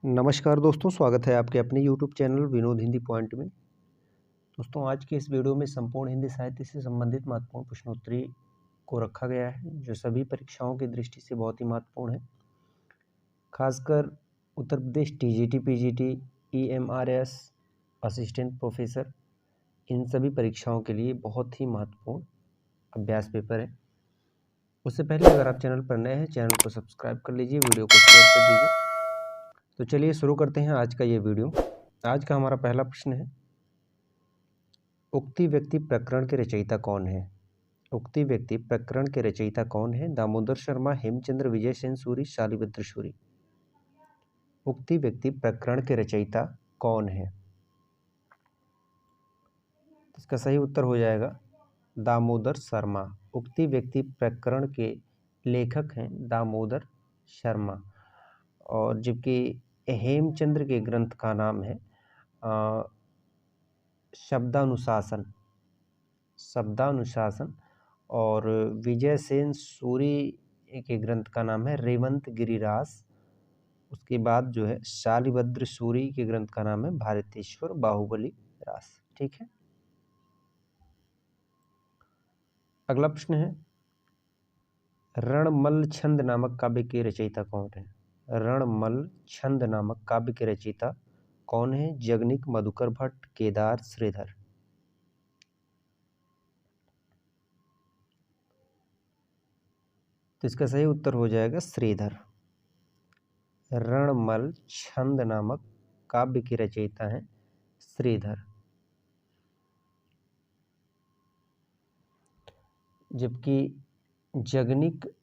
नमस्कार दोस्तों, स्वागत है आपके अपने YouTube channel Vinod Hindi point में। दोस्तों, आज के इस वीडियो में संपूर्ण हिंदी साहित्य से संबंधित महत्वपूर्ण प्रश्नोत्तरी को रखा गया है, जो सभी परीक्षाओं की दृष्टि से बहुत ही महत्वपूर्ण है। खासकर Uttar Pradesh TGT, PGT, EMRS, assistant professor, इन सभी परीक्षाओं के लिए बहुत ही महत्वपूर्ण अभ्यास पेपर है। उससे पहले अगर आप चैनल पर नए हैं, चैनल को सब्सक्राइब कर लीजिए, वीडियो को शेयर कर दीजिए। तो चलिए शुरू करते हैं आज का ये वीडियो। आज का हमारा पहला प्रश्न है, उक्ति व्यक्ति प्रकरण के रचयिता कौन है? उक्ति व्यक्ति प्रकरण के रचयिता कौन है? दामोदर शर्मा, हेमचंद्र, विजय सेन सूरि, शालिभद्र सूरि। उक्ति व्यक्ति प्रकरण के रचयिता कौन है? इसका सही उत्तर हो जाएगा दामोदर शर्मा। उक्ति व्यक्ति प्रकरण के लेखक हैं दामोदर शर्मा। और जबकि हेमचंद्र के ग्रंथ का नाम है शब्दानुशासन। और विजय सेन सूरि के ग्रंथ का नाम है रेवंत गिरिरास। उसके बाद जो है शालिभद्र सूरि के ग्रंथ का नाम है भारतेश्वर बाहुबली रास। ठीक है। अगला प्रश्न है, रणमल छंद नामक काव्य के रचयिता कौन है? रणमल छंद नामक काव्य के रचयिता कौन है? जगनिक, मधुकर भट्ट, केदार, श्रीधर। तो इसका सही उत्तर हो जाएगा श्रीधर। रणमल छंद नामक काव्य की रचयिता हैं श्रीधर। जबकि जगनिक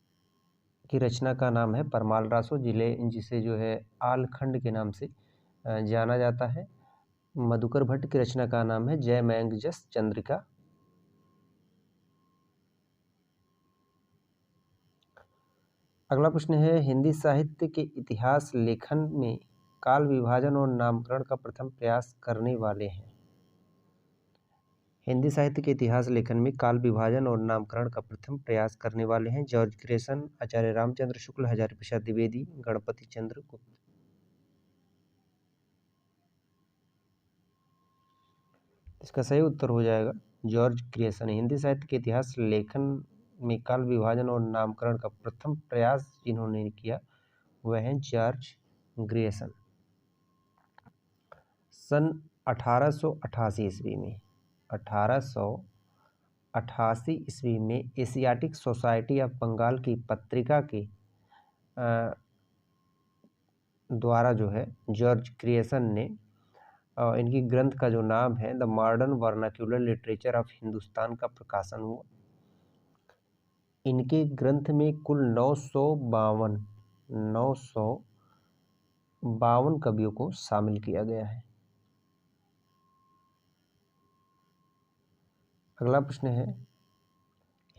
की रचना का नाम है परमाल रासो, जिसे जो है आलखंड के नाम से जाना जाता है। मधुकर भट्ट की रचना का नाम है जयमंग जस चंद्रिका। अगला प्रश्न है, हिंदी साहित्य के इतिहास लेखन में काल विभाजन और नामकरण का प्रथम प्रयास करने वाले हैं? हिंदी साहित्य के इतिहास लेखन में काल विभाजन और नामकरण का प्रथम प्रयास करने वाले हैं जॉर्ज ग्रेसन, आचार्य रामचंद्र शुक्ल, हजारी प्रसाद द्विवेदी, गणपति चंद्र गुप्त। इसका सही उत्तर हो जाएगा जॉर्ज ग्रेसन। हिंदी साहित्य के इतिहास लेखन में काल विभाजन और नामकरण का प्रथम प्रयास जिन्होंने किया वह हैं जॉर्ज ग्रेसन। सन 1888 ईस्वी में एशियाटिक सोसाइटी ऑफ बंगाल की पत्रिका के द्वारा जो है जॉर्ज ग्रेसन ने इनकी ग्रंथ का जो नाम है the modern vernacular literature of Hindustan का प्रकाशन हुआ। इनके ग्रंथ में कुल 952 कवियों को शामिल किया गया है। अगला प्रश्न है,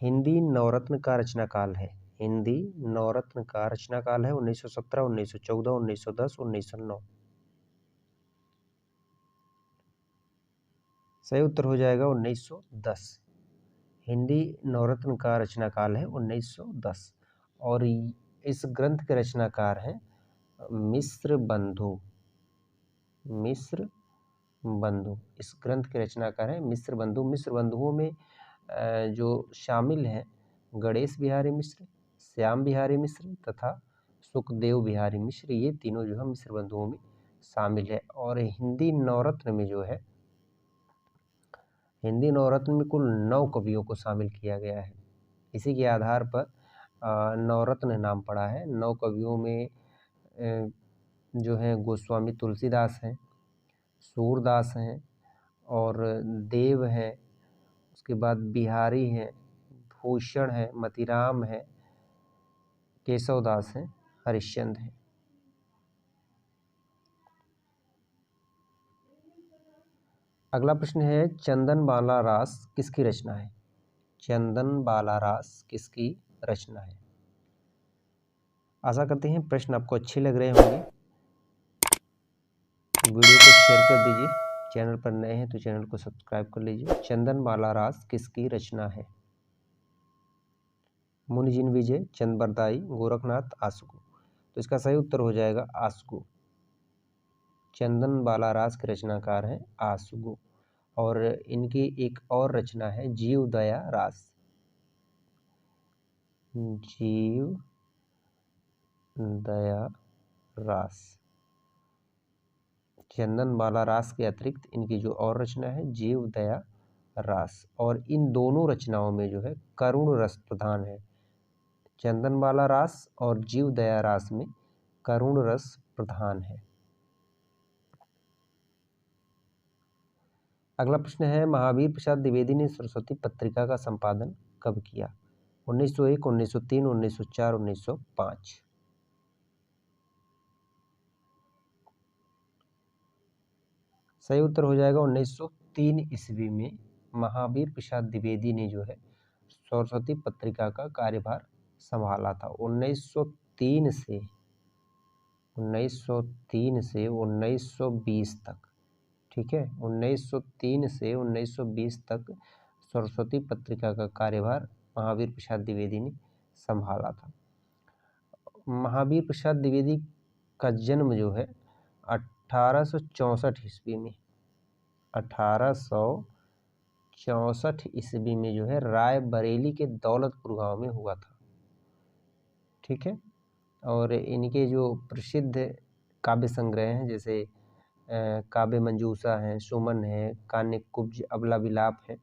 हिंदी नवरत्न का रचनाकाल है? हिंदी नवरत्न का रचनाकाल है 1917, 1914, 1910, 1909। सही उत्तर हो जाएगा 1910। हिंदी नवरत्न का रचनाकाल है 1910। और इस ग्रंथ के रचनाकार हैं मिश्र बंधु। इस ग्रंथ के रचनाकार हैं मिश्र बंधु। मिश्र बंधुओं में जो शामिल हैं गणेश बिहारी मिश्र, श्याम बिहारी मिश्र तथा सुखदेव बिहारी मिश्र। ये तीनों जो है मिश्र बंधुओं में शामिल है। और हिंदी नवरत्न में कुल 9 कवियों को शामिल किया गया है। इसी के आधार पर नवरत्न नाम पड़ा है। 9 कवियों में जो हैं गोस्वामी तुलसीदास हैं, सूरदास हैं और देव हैं। उसके बाद बिहारी हैं, भूषण हैं, मतीराम हैं, केशवदास हैं, हरिश्चंद्र हैं। अगला प्रश्न है, चंदनबाला रास किसकी रचना है? चंदनबाला रास किसकी रचना है? आशा करते हैं प्रश्न आपको अच्छे लग रहे होंगे। वीडियो को शेयर कर दीजिए। चैनल पर नए हैं तो चैनल को सब्सक्राइब कर लीजिए। चंदनबाला रास किसकी रचना है? मुनिजिन विजय, चंद बरदाई, गोरखनाथ, आसगु। तो इसका सही उत्तर हो जाएगा आसगु। चंदन बाला रास के रचनाकार हैं आसुगु। और इनकी एक और रचना है जीव दया रास। जीव दया रास। चंदन बाला रास के अतिरिक्त इनकी जो और रचना है जीव दया रास, और इन दोनों रचनाओं में जो है करुण रस प्रधान है। चंदन बाला रास और जीव दया रास में करुण रस प्रधान है। अगला प्रश्न है, महावीर प्रसाद द्विवेदी ने सरस्वती पत्रिका का संपादन कब किया? 1901, 1903, 1904, 1905। सही उत्तर हो जाएगा 1903 ईस्वी में महावीर प्रसाद द्विवेदी ने जो है सरस्वती पत्रिका का कार्यभार संभाला था। 1903 से 1920 तक, ठीक है, 1903 से 1920 तक सरस्वती पत्रिका का कार्यभार महावीर प्रसाद द्विवेदी ने संभाला था। महावीर प्रसाद द्विवेदी का जन्म जो है 1864 ईस्वी में, 1864 ईस्वी में जो है रायबरेली के दौलतपुर गांव में हुआ था, ठीक है। और इनके जो प्रसिद्ध काव्य संग्रह हैं जैसे काव्य मंजूषा है, सुमन है, कान्य कुब्ज, अबला विलाप है।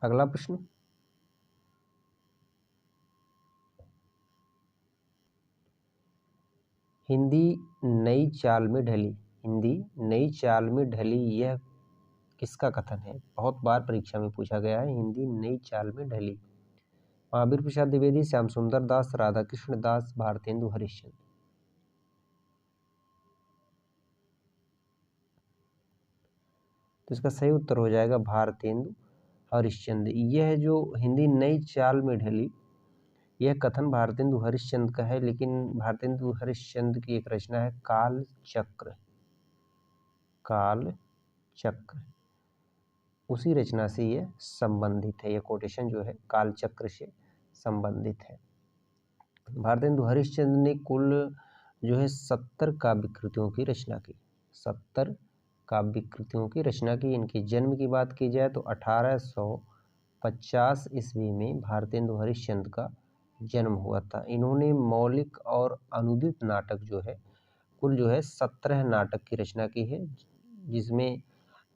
अगला प्रश्न, हिंदी नई चाल में ढली। हिंदी नई चाल में ढली यह किसका कथन है? बहुत बार परीक्षा में पूछा गया है। हिंदी नई चाल में ढली। महावीर प्रसाद द्विवेदी, श्याम सुंदर दास, राधा कृष्ण दास, भारतेंदु हरिश्चंद्र। तो इसका सही उत्तर हो जाएगा भारतेंदु हरिश्चंद्र। यह जो हिंदी नई चाल में ढली यह कथन भारतेंदु हरिश्चंद्र का है, लेकिन भारतेंदु हरिश्चंद्र की एक रचना है काल चक्र। काल चक्र उसी रचना से यह संबंधित है। यह कोटेशन जो है काल चक्र से संबंधित है। भारतेंदु हरिश्चंद्र ने कुल जो है 70 काव्य कृतियों की रचना की। 70 काव्य कृतियों की रचना की। इनके जन्म की बात की जाए तो 1850 ईस्वी में भारतेंदु हरिश्चंद्र का जन्म हुआ था। इन्होंने मौलिक और अनुदित नाटक जो है कुल जो है 17 नाटक की रचना की है, जिसमें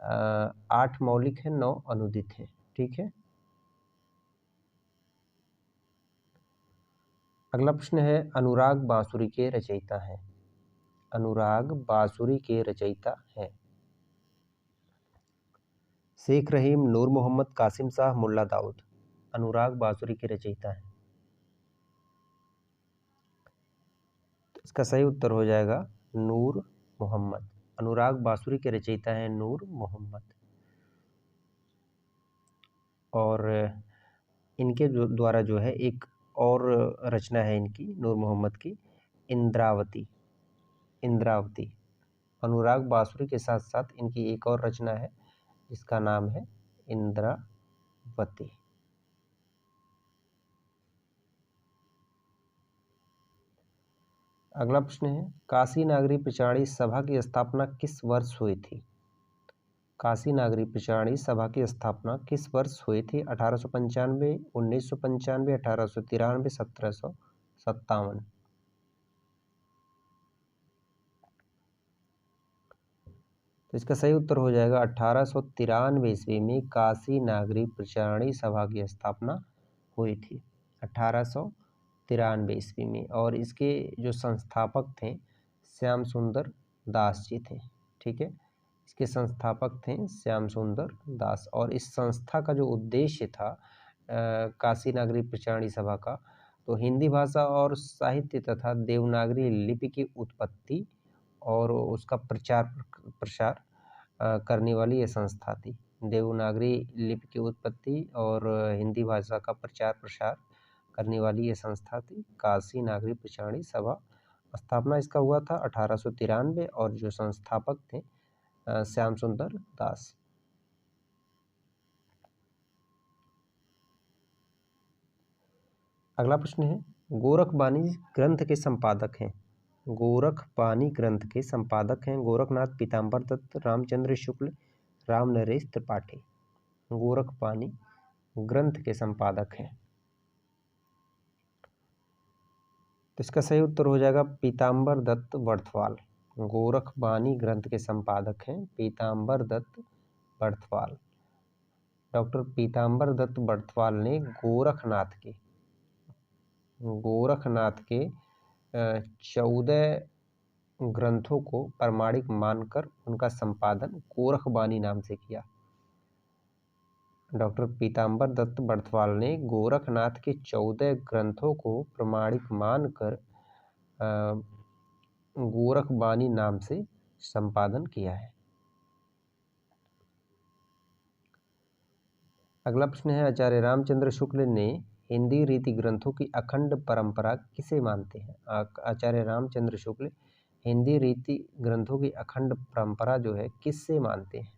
8 मौलिक है, 9 अनुदित है, ठीक है। अगला प्रश्न है, अनुराग बांसुरी के रचयिता हैं। अनुराग बांसुरी के रचयिता हैं शेख रहीम, नूर मोहम्मद, कासिम शाह, मुल्ला दाऊद। अनुराग बांसुरी के रचयिता हैं। इसका सही उत्तर हो जाएगा नूर मोहम्मद। अनुराग बांसुरी के रचयिता हैं नूर मोहम्मद। और इनके द्वारा जो है एक और रचना है इनकी, नूर मोहम्मद की, इंद्रावती। इंद्रावती अनुराग बांसुरी के साथ साथ इनकी एक और रचना है जिसका नाम है इंद्रावती। अगला प्रश्न है, काशी नागरी प्रचारणी सभा की स्थापना किस वर्ष हुई थी? काशी नागरी प्रचारणी सभा की स्थापना किस वर्ष हुई थी? 1895, 1995, 1893, 1757। तो इसका सही उत्तर हो जाएगा 1893 ईस्वी में काशी नागरी प्रचारणी सभा की स्थापना हुई थी। 1893 ईस्वी में। और इसके जो संस्थापक थे श्याम सुंदर दास जी थे, ठीक है। इसके संस्थापक थे श्याम सुंदर दास। और इस संस्था का जो उद्देश्य था काशी नागरी प्रचारणी सभा का, तो हिंदी भाषा और साहित्य तथा देवनागरी लिपि की उत्पत्ति और उसका प्रचार प्रसार करने वाली यह संस्था थी। देवनागरी लिपि की उत्पत्ति और हिंदी भाषा का प्रचार प्रसार करने वाली यह संस्था थी काशी नागरी प्रचारणी सभा। स्थापना इसका हुआ था 1893 और जो संस्थापक थे श्याम सुंदर दास। अगला प्रश्न है, गोरखबानी ग्रंथ के संपादक हैं। गोरखबानी ग्रंथ के संपादक हैं गोरखनाथ पीताम्बर दत्त, रामचंद्र शुक्ल, राम नरेश त्रिपाठी। गोरखबानी ग्रंथ के संपादक हैं। तो इसका सही उत्तर हो जाएगा पीताम्बर दत्त बर्थवाल। गोरखबानी ग्रंथ के संपादक हैं पीताम्बर दत्त बर्थवाल। डॉक्टर पीताम्बर दत्त बर्थवाल ने गोरखनाथ के 14 ग्रंथों को प्रामाणिक मानकर उनका संपादन गोरखबानी नाम से किया। डॉक्टर पीताम्बर दत्त बर्थवाल ने गोरखनाथ के 14 ग्रंथों को प्रामाणिक मानकर गोरखबानी नाम से संपादन किया है। अगला प्रश्न है, आचार्य रामचंद्र शुक्ल ने हिंदी रीति ग्रंथों की अखंड परंपरा किसे मानते हैं? आचार्य रामचंद्र शुक्ल हिंदी रीति ग्रंथों की अखंड परंपरा जो है किससे मानते हैं?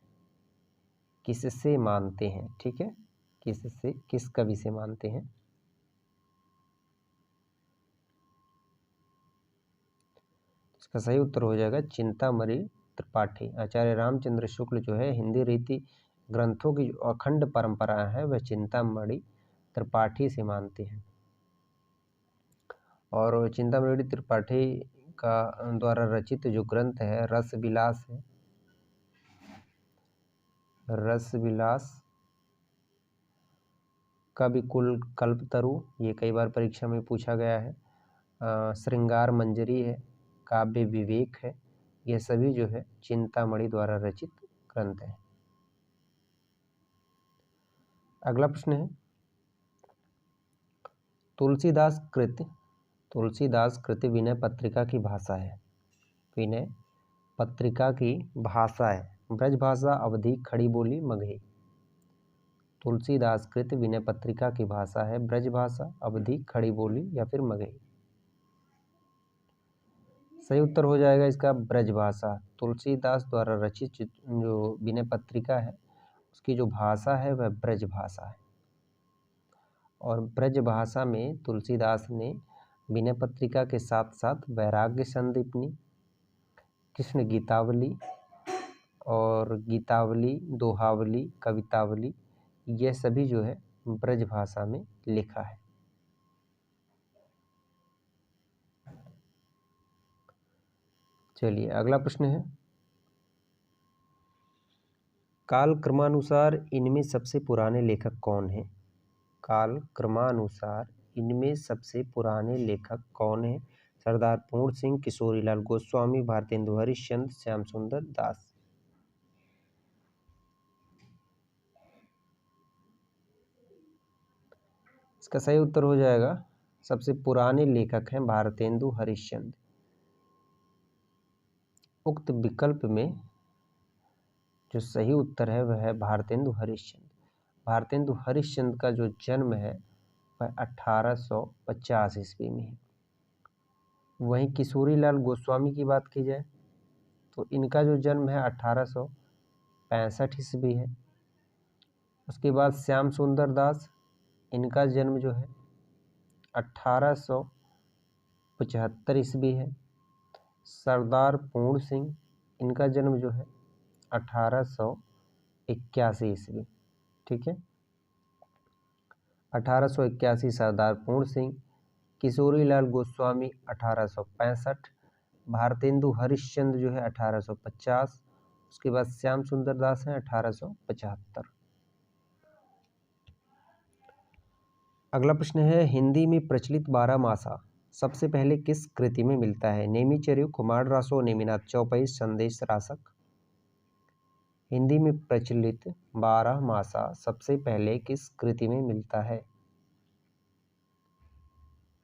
किससे मानते हैं? ठीक है, किससे, किस कवि से मानते हैं? इसका सही उत्तर हो जाएगा चिंतामणि त्रिपाठी। आचार्य रामचंद्र शुक्ल जो है हिंदी रीति ग्रंथों की जो अखंड परंपरा है वह चिंतामणि त्रिपाठी से मानते हैं। और चिंतामणि त्रिपाठी का द्वारा रचित जो ग्रंथ है रस विलास है। रस विलास, कविकुल कल्पतरु, ये कई बार परीक्षा में पूछा गया है। श्रृंगार मंजरी है, काव्य विवेक है, ये सभी जो है चिंतामणि द्वारा रचित ग्रंथ है। अगला प्रश्न है, तुलसीदास कृति विनय पत्रिका की भाषा है। विनय पत्रिका की भाषा है ब्रज भाषा, अवधी, खड़ी बोली, मगही। तुलसीदास कृत विनय पत्रिका की भाषा है ब्रज भाषा, अवधी, खड़ी बोली या फिर मगही। सही उत्तर हो जाएगा इसका ब्रज भाषा। तुलसीदास द्वारा रचित जो विनय पत्रिका है उसकी जो भाषा है वह ब्रज भाषा है। और ब्रज भाषा में तुलसीदास ने विनय पत्रिका के साथ साथ वैराग्य संदीपनी, कृष्ण गीतावली और गीतावली, दोहावली, कवितावली, ये सभी जो है ब्रज भाषा में लिखा है। चलिए अगला प्रश्न है, काल क्रमानुसार इनमें सबसे पुराने लेखक कौन हैं? काल क्रमानुसार इनमें सबसे पुराने लेखक कौन हैं? सरदार पूर्ण सिंह, किशोरीलाल गोस्वामी, भारतेंदु हरिश्चंद्र, श्याम सुंदर दास। इसका सही उत्तर हो जाएगा सबसे पुराने लेखक हैं भारतेंदु हरिश्चंद्र। उक्त विकल्प में जो सही उत्तर है वह है भारतेंदु हरिश्चंद्र। भारतेंदु हरिश्चंद्र का जो जन्म है वह 1850 ईस्वी में है। वहीं किशोरीलाल गोस्वामी की बात की जाए तो इनका जो जन्म है 1865 ईस्वी है। उसके बाद श्याम सुंदर दास, इनका जन्म जो है 1875 ईस्वी है। सरदार पूर्ण सिंह, इनका जन्म जो है 1881 ईस्वी। ठीक है, 1881 सरदार पूर्ण सिंह, किशोरीलाल गोस्वामी 1865, भारतेंदु हरिश्चंद्र जो है 1850, उसके बाद श्याम सुंदर दास हैं 1875। अगला प्रश्न है, हिंदी में प्रचलित 12 मासा सबसे पहले किस कृति में मिलता है? नेमिचर्यु, कुमार रासो, नेमिनाथ चौपाई, संदेश रासक। हिंदी में प्रचलित 12 मासा सबसे पहले किस कृति में मिलता है?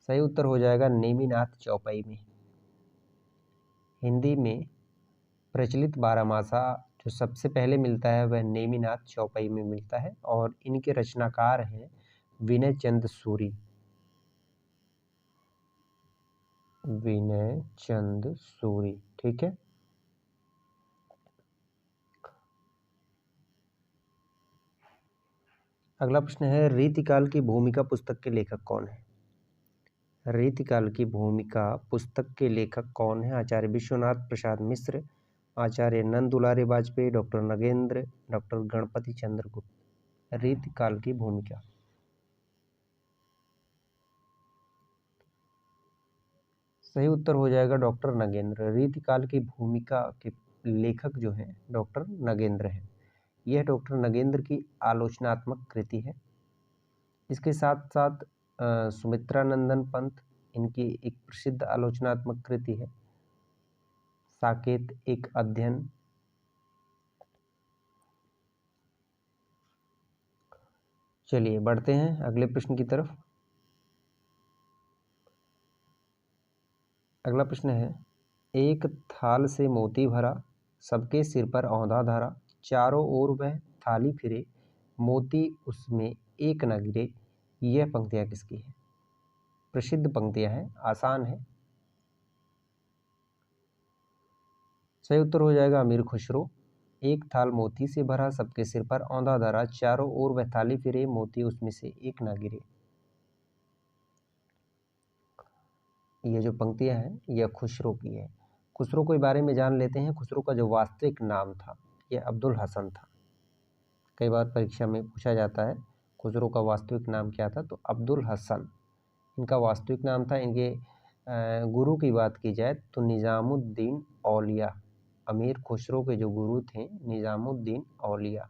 सही उत्तर हो जाएगा नेमिनाथ चौपाई में। हिंदी में प्रचलित 12 मासा जो सबसे पहले मिलता है वह नेमिनाथ चौपाई में मिलता है और इनके रचनाकार हैं विनय चंद सूरी। विनय चंद सूरी। ठीक है, अगला प्रश्न है, रीतिकाल की भूमिका पुस्तक के लेखक कौन है? रीतिकाल की भूमिका पुस्तक के लेखक कौन है? आचार्य विश्वनाथ प्रसाद मिश्र, आचार्य नंद दुलारे वाजपेयी, डॉक्टर नगेंद्र, डॉक्टर गणपति चंद्र गुप्त। रीतिकाल की भूमिका, सही उत्तर हो जाएगा डॉक्टर नगेंद्र। रीतिकाल की भूमिका के लेखक जो हैं डॉक्टर नगेंद्र हैं। यह डॉक्टर नगेंद्र की आलोचनात्मक कृति है। इसके साथ साथ सुमित्रा नंदन पंत, इनकी एक प्रसिद्ध आलोचनात्मक कृति है साकेत एक अध्ययन। चलिए बढ़ते हैं अगले प्रश्न की तरफ। अगला प्रश्न है, एक थाल से मोती भरा, सबके सिर पर औंधा धरा, चारों ओर वह थाली फिरे, मोती उसमें एक न गिरे। यह पंक्तियां किसकी है? प्रसिद्ध पंक्तियां हैं, आसान है। सही उत्तर हो जाएगा अमीर खुसरो। एक थाल मोती से भरा, सबके सिर पर औंधा धरा, चारों ओर वह थाली फिरे, मोती उसमें से एक न गिरे। ये जो पंक्तियां हैं यह खुसरो की है। खुसरो के बारे में जान लेते हैं। खुसरो का जो वास्तविक नाम था यह अब्दुल हसन था। कई बार परीक्षा में पूछा जाता है खुसरो का वास्तविक नाम क्या था, तो अब्दुल हसन इनका वास्तविक नाम था। इनके गुरु की बात की जाए तो निज़ामुद्दीन औलिया, अमीर खुसरो के जो गुरु थे निज़ामुद्दीन औलिया।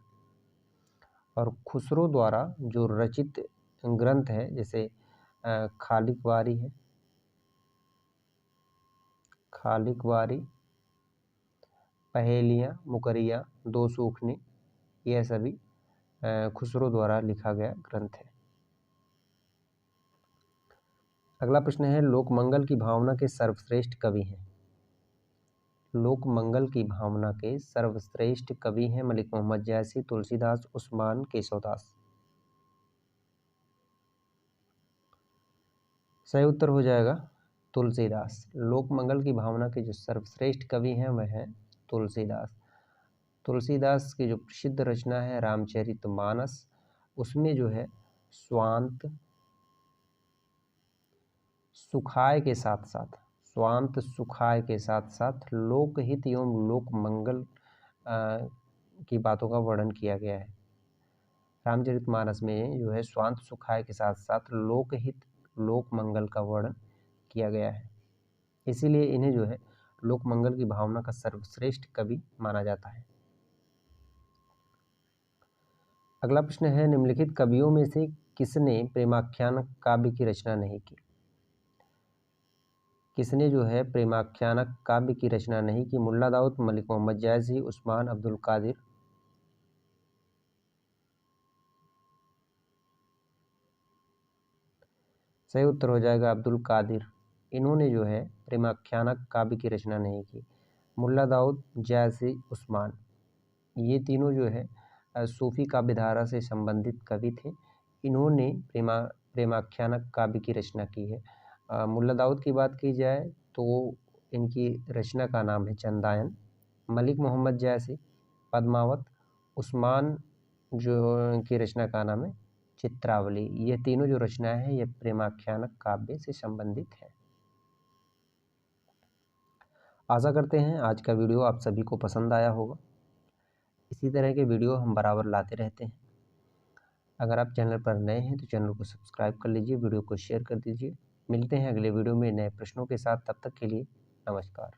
और खुसरो द्वारा जो रचित ग्रंथ है जैसे खालिक वारी है, खालिक वारी, पहेलियाँ, मुकरिया, दो सूखने, यह सभी खुसरो द्वारा लिखा गया ग्रंथ है। अगला प्रश्न है, लोकमंगल की भावना के सर्वश्रेष्ठ कवि हैं। लोकमंगल की भावना के सर्वश्रेष्ठ कवि हैं मलिक मोहम्मद जैसी, तुलसीदास, उस्मान, केशवदास। सही उत्तर हो जाएगा तुलसीदास। लोकमंगल की भावना के जो सर्वश्रेष्ठ कवि हैं वह हैं तुलसीदास। तुलसीदास की जो प्रसिद्ध रचना है रामचरितमानस, उसमें जो है स्वांत सुखाय के साथ साथ, स्वांत सुखाय के साथ साथ लोकहित एवं लोकमंगल की बातों का वर्णन किया गया है। रामचरितमानस में जो है स्वांत सुखाय के साथ साथ लोकहित लोकमंगल का वर्णन किया गया है। इसीलिए इन्हें जो है लोकमंगल की भावना का सर्वश्रेष्ठ कवि माना जाता है। अगला प्रश्न है, निम्नलिखित कवियों में से किसने प्रेमाख्यान काव्य की रचना नहीं की? किसने जो है प्रेमाख्यानक काव्य की रचना नहीं की? मुल्ला दाऊद, मलिक मोहम्मद जायसी, उस्मान, अब्दुल कादिर। सही उत्तर हो जाएगा अब्दुल कादिर। इन्होंने जो है प्रेमाख्यानक काव्य की रचना नहीं की। मुल्ला दाऊद, जायसी, उस्मान, ये तीनों जो है सूफी काव्यधारा से संबंधित कवि थे। इन्होंने प्रेमाख्यानक काव्य की रचना की है। मुल्ला दाऊद की बात की जाए तो इनकी रचना का नाम है चंदायन। मलिक मोहम्मद जैसी पद्मावत, उस्मान जो की रचना का नाम है चित्रावली। ये तीनों जो रचनाएं हैं ये प्रेमाख्यानक काव्य से संबंधित है। आशा करते हैं आज का वीडियो आप सभी को पसंद आया होगा। इसी तरह के वीडियो हम बराबर लाते रहते हैं। अगर आप चैनल पर नए हैं तो चैनल को सब्सक्राइब कर लीजिए, वीडियो को शेयर कर दीजिए। मिलते हैं अगले वीडियो में नए प्रश्नों के साथ। तब तक के लिए नमस्कार।